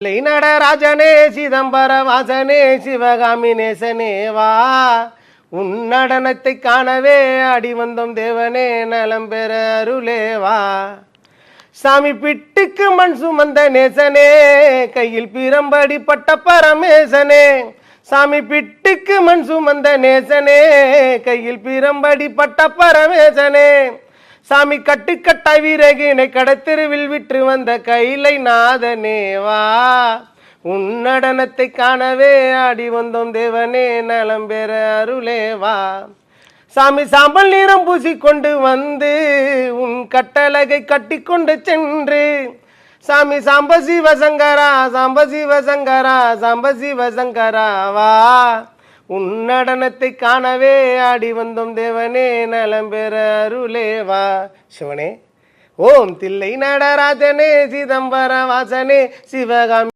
நடராஜனே சிதம்பர வாசனே சிவகாமி நேசனே வா, உன் நடனத்தை காணவே அடி வந்தோம் தேவனே நலம் பெற அருளே வா. சாமி பிட்டுக்கு மண் சுமந்த நேசனே கையில் பிரம்படி பட்ட பரமேசனே, சாமி பிட்டுக்கு மண் சுமந்த நேசனே கையில் பிரம்படி பட்ட பரமேசனே, சாமி கட்டுக்கட்டாய் வீரகினை கடத்தெருவில் விற்று வந்த கைலை நாதனே வா, உன் நடனத்தை காணவே ஆடி வந்தோம் தேவனே நலம் பெற அருளே வா. சாமி சாம்பல் நிறம் பூசிக்கொண்டு வந்து உன் கட்டழகை கட்டி கொண்டு சென்று, சாமி சாம்ப சிவசங்கரா சாம்ப சிவசங்கரா சாம்ப சிவசங்கரா வா, உன் நடனத்தை காணவே ஆடி வந்தோம் தேவனே நலம் பெற அருளே வா. சிவனே ஓம் தில்லை நடராஜனே சிதம்பர வாசனே சிவகாமி